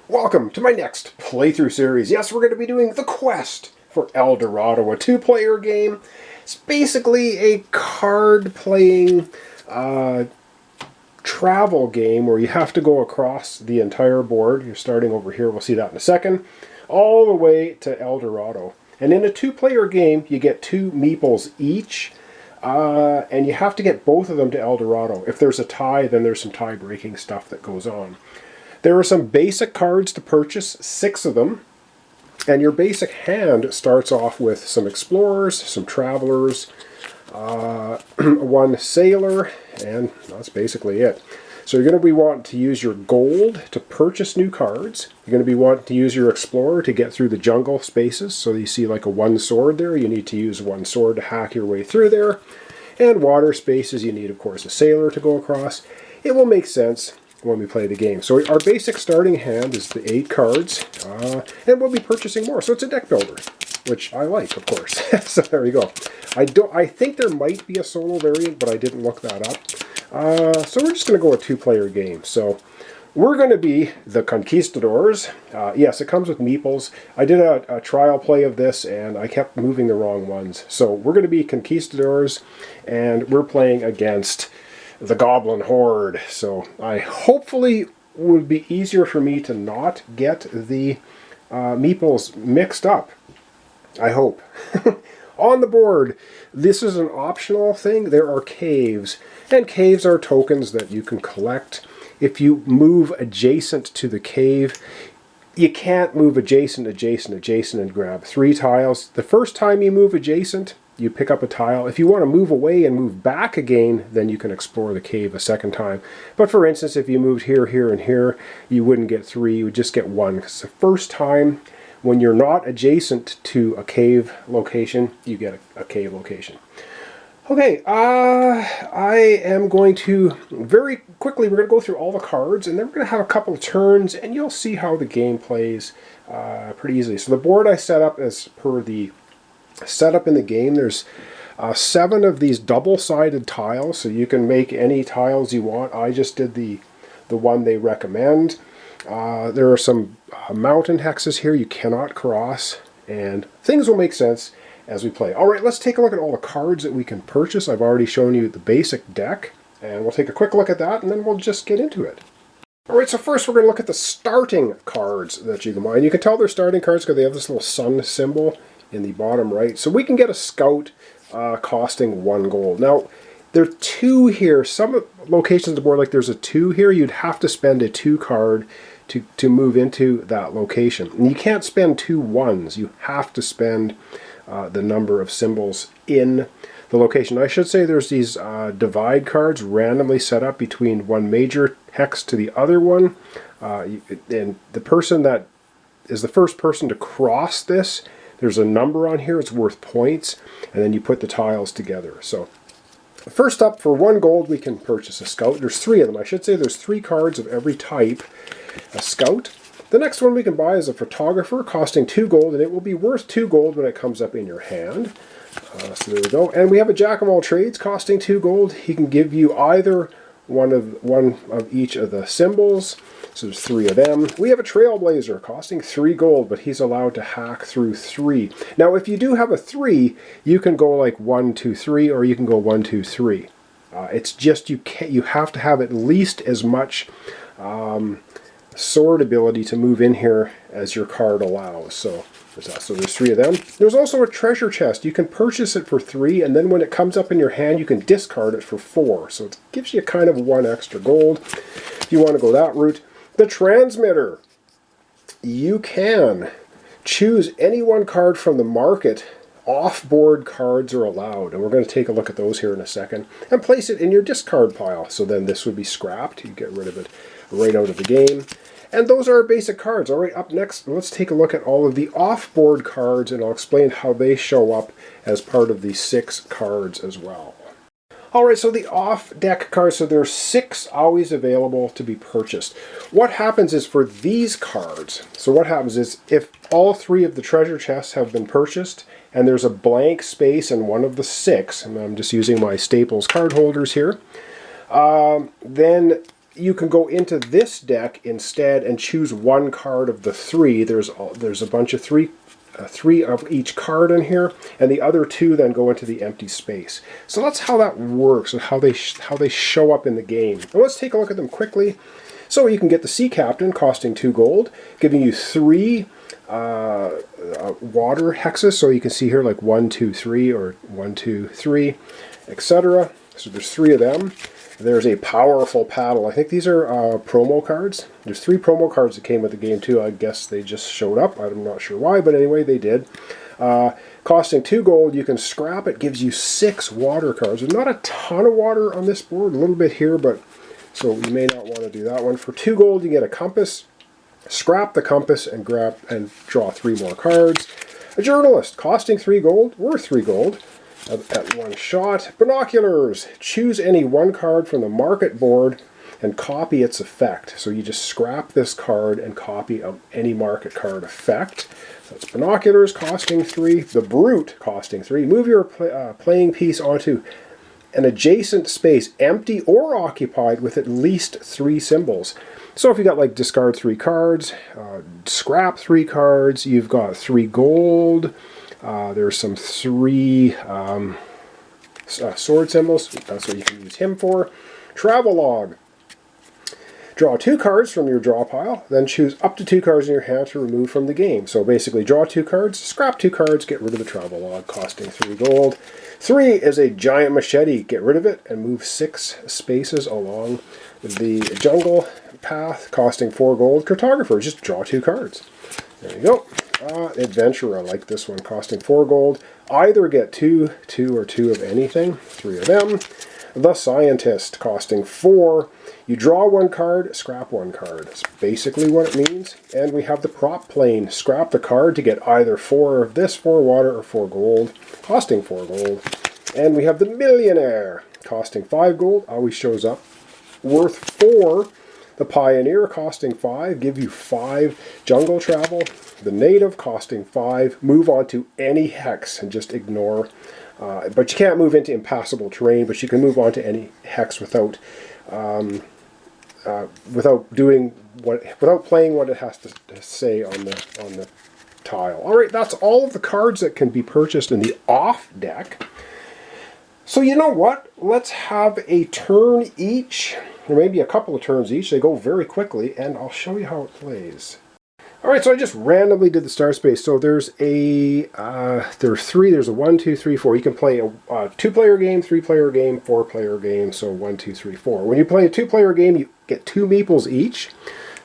Welcome to my next playthrough series. Yes, we're going to be doing The Quest for El Dorado, a two-player game. It's basically a card-playing travel game where you have to go across the entire board. You're starting over here, we'll see that in a second, all the way to El Dorado. And in a two-player game, you get two meeples each, and you have to get both of them to El Dorado. If there's a tie, then there's some tie-breaking stuff that goes on. There are some basic cards to purchase, 6 of them, and your basic hand starts off with some explorers, some travelers, one sailor, and that's basically it. So you're going to be wanting to use your gold to purchase new cards. You're going to be wanting to use your explorer to get through the jungle spaces. So you see like a 1 sword there, you need to use 1 sword to hack your way through there. And water spaces, you need of course a sailor to go across. It will make sense when we play the game. So our basic starting hand is the 8 cards, and we'll be purchasing more. So it's a deck builder, which I like, of course. So there we go. I think there might be a solo variant, but I didn't look that up. So we're just going to go a 2-player game. So we're going to be the Conquistadors. Yes, it comes with meeples. I did a trial play of this, and I kept moving the wrong ones. So we're going to be Conquistadors, and we're playing against the Goblin Horde. So I hopefully would be easier for me to not get the meeples mixed up. I hope. On the board, this is an optional thing. There are caves, and caves are tokens that you can collect. If you move adjacent to the cave, you can't move adjacent, and grab 3 tiles. The first time you move adjacent, you pick up a tile. If you want to move away and move back again, then you can explore the cave a second time. But for instance, if you moved here, here, and here, you wouldn't get 3, you would just get 1. Because the first time, when you're not adjacent to a cave location, you get a cave location. Okay, I am going to very quickly, we're going to go through all the cards, and then we're going to have a couple of turns, and you'll see how the game plays pretty easily. So the board I set up as per the setup in the game. There's 7 of these double-sided tiles, so you can make any tiles you want. I just did the one they recommend. There are some mountain hexes here you cannot cross, and things will make sense as we play. Alright, let's take a look at all the cards that we can purchase. I've already shown you the basic deck, and we'll take a quick look at that, and then we'll just get into it. Alright, so first we're going to look at the starting cards that you can buy. And you can tell they're starting cards because they have this little sun symbol in the bottom right. So we can get a scout costing 1 gold. Now, there are 2 here. Some locations on the board, like there's a 2 here, you'd have to spend a 2 card to move into that location. And you can't spend 2 1s. You have to spend the number of symbols in the location. I should say there's these divide cards randomly set up between one major hex to the other one. And the person that is the first person to cross this, there's a number on here, it's worth points, and then you put the tiles together. So, first up, for 1 gold, we can purchase a scout. There's 3 of them. I should say there's 3 cards of every type. A scout. The next one we can buy is a photographer, costing 2 gold, and it will be worth 2 gold when it comes up in your hand. So there we go. And we have a jack of all trades, costing 2 gold. He can give you either one of each of the symbols. So there's 3 of them. We have a trailblazer costing 3 gold, but he's allowed to hack through 3. Now, if you do have a 3, you can go like 1, 2, 3, or you can go 1, 2, 3. It's just you have to have at least as much sword ability to move in here as your card allows. So there's that. So there's 3 of them. There's also a treasure chest. You can purchase it for 3, and then when it comes up in your hand, you can discard it for 4. So it gives you kind of 1 extra gold if you want to go that route. The transmitter. You can choose any 1 card from the market. Off-board cards are allowed, and we're going to take a look at those here in a second, and place it in your discard pile. So then this would be scrapped. You get rid of it right out of the game. And those are our basic cards. Alright, up next, let's take a look at all of the off-board cards, and I'll explain how they show up as part of the 6 cards as well. Alright, so the off-deck cards, so there's 6 always available to be purchased. What happens is for these cards, so what happens is if all 3 of the treasure chests have been purchased, and there's a blank space in one of the 6, and I'm just using my Staples card holders here, then you can go into this deck instead and choose one card of the three. There's a bunch of three of each card in here, and the other two then go into the empty space. So that's how that works, and how they show up in the game. And let's take a look at them quickly. So you can get the Sea Captain, costing 2 gold, giving you 3 water hexes. So you can see here like 1, 2, 3, or 1, 2, 3, etc. So there's 3 of them. There's a powerful paddle. I think these are promo cards. There's 3 promo cards that came with the game too. I guess they just showed up. I'm not sure why, but anyway, they did. Costing 2 gold, you can scrap it. Gives you 6 water cards. There's not a ton of water on this board. A little bit here, but so you may not want to do that one. For 2 gold, you get a compass. Scrap the compass and grab and draw 3 more cards. A journalist, costing 3 gold, worth 3 gold. At one shot. Binoculars. Choose any one card from the market board and copy its effect. So you just scrap this card and copy any market card effect. That's binoculars, costing 3. The Brute, costing 3. Move your playing piece onto an adjacent space, empty or occupied, with at least 3 symbols. So if you got like discard 3 cards, scrap 3 cards, you've got 3 gold. There's some 3 sword symbols. That's what you can use him for. Travelogue. Draw 2 cards from your draw pile, then choose up to 2 cards in your hand to remove from the game. So basically draw 2 cards, scrap 2 cards, get rid of the Travelogue, costing 3 gold. 3 is a giant machete. Get rid of it and move 6 spaces along the jungle path, costing 4 gold. Cartographer, just draw 2 cards. There you go. Adventurer, I like this one, costing 4 gold. Either get 2, 2, or 2 of anything, 3 of them. The Scientist, costing 4. You draw 1 card, scrap 1 card. That's basically what it means. And we have the Prop Plane. Scrap the card to get either 4 of this, 4 water, or 4 gold, costing 4 gold. And we have the Millionaire, costing 5 gold, always shows up, worth 4. The Pioneer, costing 5, give you 5 jungle travel. The Native, costing 5, move on to any hex and just ignore. But you can't move into impassable terrain, but you can move on to any hex without playing what it has to say on the tile. All right, that's all of the cards that can be purchased in the off deck. So you know what? Let's have a turn each, or maybe a couple of turns each. They go very quickly, and I'll show you how it plays. All right, so I just randomly did the star space. So there's there's 3. There's a 1, 2, 3, 4. You can play a 2-player game, 3-player game, 4-player game. So 1, 2, 3, 4. When you play a 2-player game, you get 2 meeples each.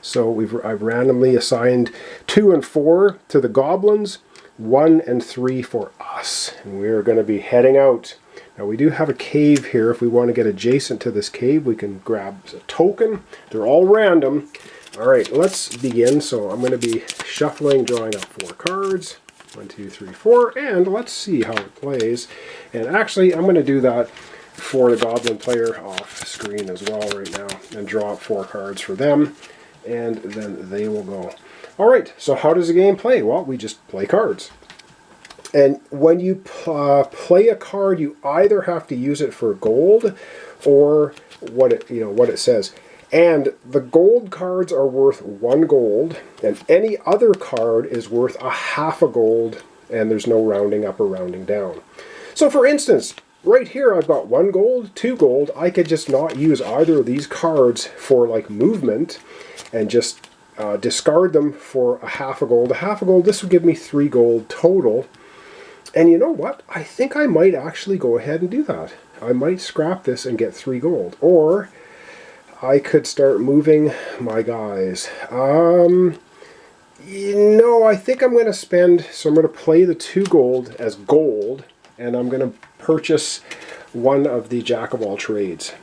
So I've randomly assigned 2 and 4 to the Goblins, 1 and 3 for us, and we're going to be heading out. Now we do have a cave here. If we want to get adjacent to this cave, we can grab a token. They're all random. All right, let's begin. So I'm going to be shuffling, drawing out 4 cards. 1, 2, 3, 4, and let's see how it plays. And actually, I'm going to do that for the Goblin player off screen as well right now, and draw up 4 cards for them, and then they will go. All right, so how does the game play? Well, we just play cards. And when you play a card, you either have to use it for gold or what it says. And the gold cards are worth 1 gold, and any other card is worth a half a gold, and there's no rounding up or rounding down. So for instance, right here I've got 1 gold, 2 gold. I could just not use either of these cards for like movement and just discard them for a half a gold. A half a gold, this would give me 3 gold total. And you know what? I think I might actually go ahead and do that. I might scrap this and get 3 gold. Or I could start moving my guys. I think I'm going to spend, so I'm going to play the 2 gold as gold, and I'm going to purchase one of the Jack of all trades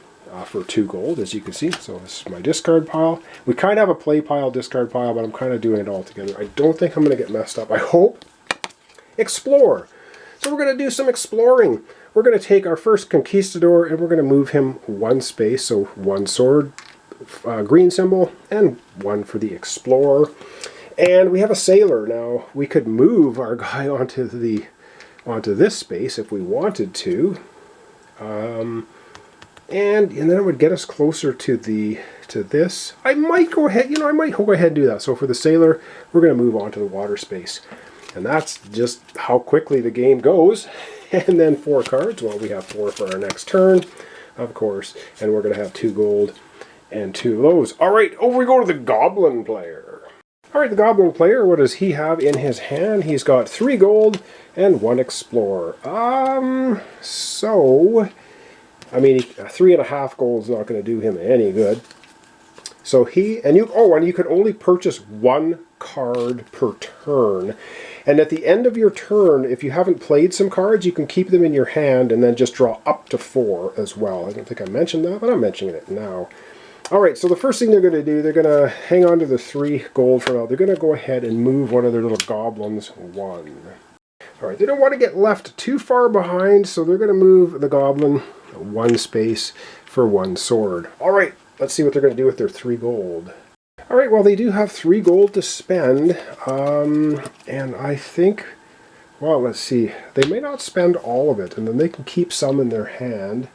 for 2 gold, as you can see. So this is my discard pile. We kind of have a play pile, discard pile, but I'm kind of doing it all together. I don't think I'm going to get messed up. I hope. Explore. So we're going to do some exploring. We're going to take our first Conquistador and we're going to move him 1 space, so 1 sword, green symbol, and 1 for the Explorer. And we have a Sailor. Now we could move our guy onto this space if we wanted to. And then it would get us closer to this. I might go ahead, I might go ahead and do that. So for the sailor, we're going to move on to the water space. And that's just how quickly the game goes. And then 4 cards. Well, we have 4 for our next turn, of course. And we're going to have 2 gold and 2 of those. All right, over we go to the Goblin player. All right, the Goblin player, what does he have in his hand? He's got 3 gold and 1 explorer. So, I mean, 3.5 gold is not going to do him any good. So and you can only purchase 1 card per turn. And at the end of your turn, if you haven't played some cards, you can keep them in your hand and then just draw up to 4 as well. I don't think I mentioned that, but I'm mentioning it now. All right, so the first thing they're going to do, they're going to hang on to the 3 gold for now. They're going to go ahead and move one of their little goblins 1. All right, they don't want to get left too far behind, so they're going to move the goblin 1 space for 1 sword. All right, let's see what they're going to do with their 3 gold. All right, well, they do have 3 gold to spend, and I think, well, let's see. They may not spend all of it, and then they can keep some in their hand.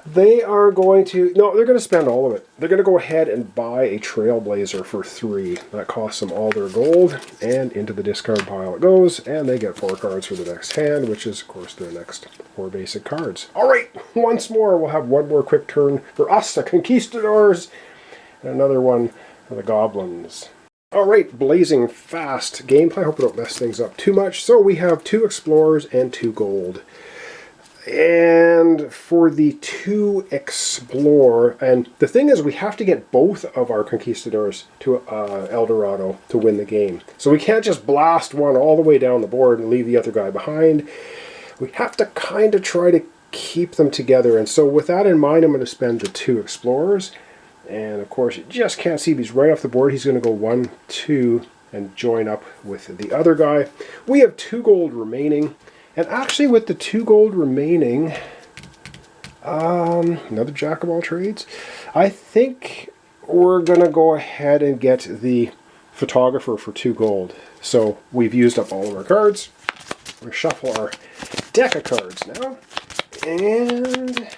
They are going to, no, they're going to spend all of it. They're going to go ahead and buy a Trailblazer for 3. That costs them all their gold, and into the discard pile it goes, and they get 4 cards for the next hand, which is, of course, their next 4 basic cards. All right, once more, we'll have 1 more quick turn for us, the Conquistadors, and another one for the Goblins. All right, blazing fast gameplay. I hope I don't mess things up too much. So we have 2 explorers and 2 gold. And for the 2 explore, and the thing is we have to get both of our Conquistadors to El Dorado to win the game. So we can't just blast one all the way down the board and leave the other guy behind. We have to kind of try to keep them together. And so with that in mind, I'm going to spend the 2 explorers. And of course, you just can't see, he's right off the board. He's going to go 1, 2, and join up with the other guy. We have 2 gold remaining. And actually, with the 2 gold remaining, another jack of all trades, I think we're going to go ahead and get the photographer for 2 gold. So we've used up all of our cards. We'll shuffle our deck of cards now. And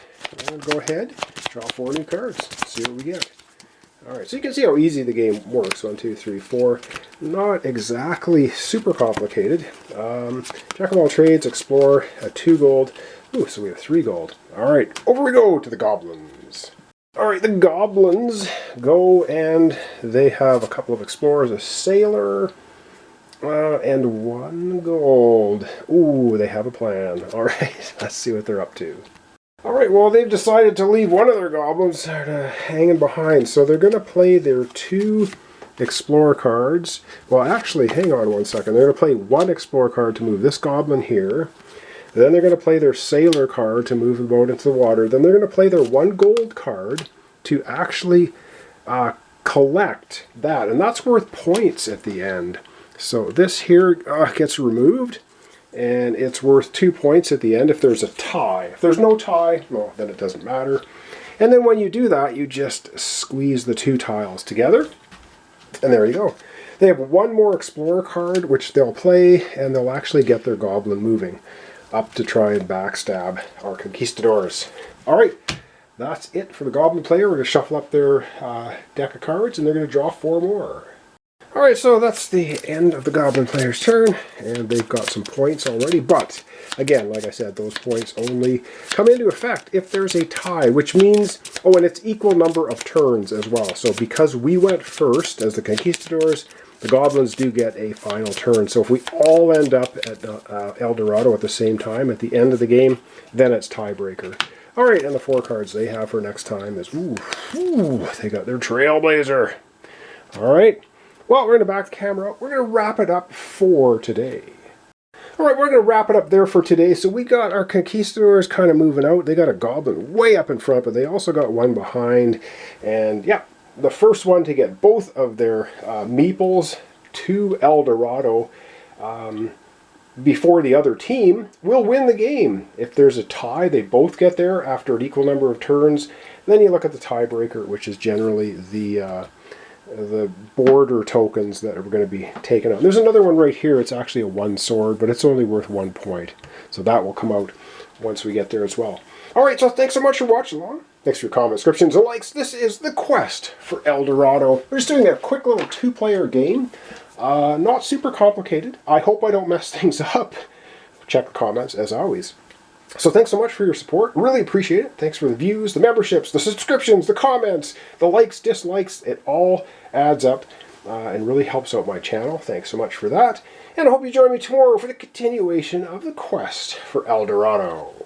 we'll go ahead, draw 4 new cards, see what we get. Alright, so you can see how easy the game works. 1, 2, 3, 4. Not exactly super complicated. Jack of all trades, explore, 2 gold. Ooh, so we have 3 gold. Alright, over we go to the Goblins. Alright, the Goblins go and they have a couple of explorers, a sailor, and 1 gold. Ooh, they have a plan. Alright, let's see what they're up to. Alright, well, they've decided to leave one of their goblins hanging behind, so they're going to play their 2 Explorer cards. Well, actually, hang on 1 second. They're going to play 1 Explorer card to move this goblin here. Then they're going to play their Sailor card to move the boat into the water. Then they're going to play their 1 gold card to actually collect that, and that's worth points at the end. So this here gets removed. And it's worth 2 points at the end if there's a tie. If there's no tie, well, then it doesn't matter. And then when you do that, you just squeeze the 2 tiles together. And there you go. They have 1 more Explorer card, which they'll play, and they'll actually get their goblin moving up to try and backstab our Conquistadors. Alright, that's it for the Goblin player. We're going to shuffle up their deck of cards, and they're going to draw 4 more. Alright, so that's the end of the Goblin player's turn, and they've got some points already, but again, like I said, those points only come into effect if there's a tie, which means, oh, and it's equal number of turns as well. So because we went first as the Conquistadors, the Goblins do get a final turn. So if we all end up at El Dorado at the same time at the end of the game, then it's tiebreaker. Alright, and the 4 cards they have for next time is, they got their Trailblazer. Alright. Well, we're going to back the camera up. We're going to wrap it up for today. Alright, we're going to wrap it up there for today. So we got our Conquistadors kind of moving out. They got a Goblin way up in front, but they also got 1 behind. And yeah, the first one to get both of their meeples to El Dorado before the other team will win the game. If there's a tie, they both get there after an equal number of turns. And then you look at the tiebreaker, which is generally the border tokens that are going to be taken out. There's another one right here. It's actually a 1 sword, but it's only worth 1 point. So that will come out once we get there as well. Alright, so thanks so much for watching along. Thanks for your comments, subscriptions, and likes. This is the quest for El Dorado. We're just doing a quick little 2-player game. Not super complicated. I hope I don't mess things up. Check the comments, as always. So thanks so much for your support. Really appreciate it. Thanks for the views, the memberships, the subscriptions, the comments, the likes, dislikes. It all adds up and really helps out my channel. Thanks so much for that. And I hope you join me tomorrow for the continuation of the quest for El Dorado.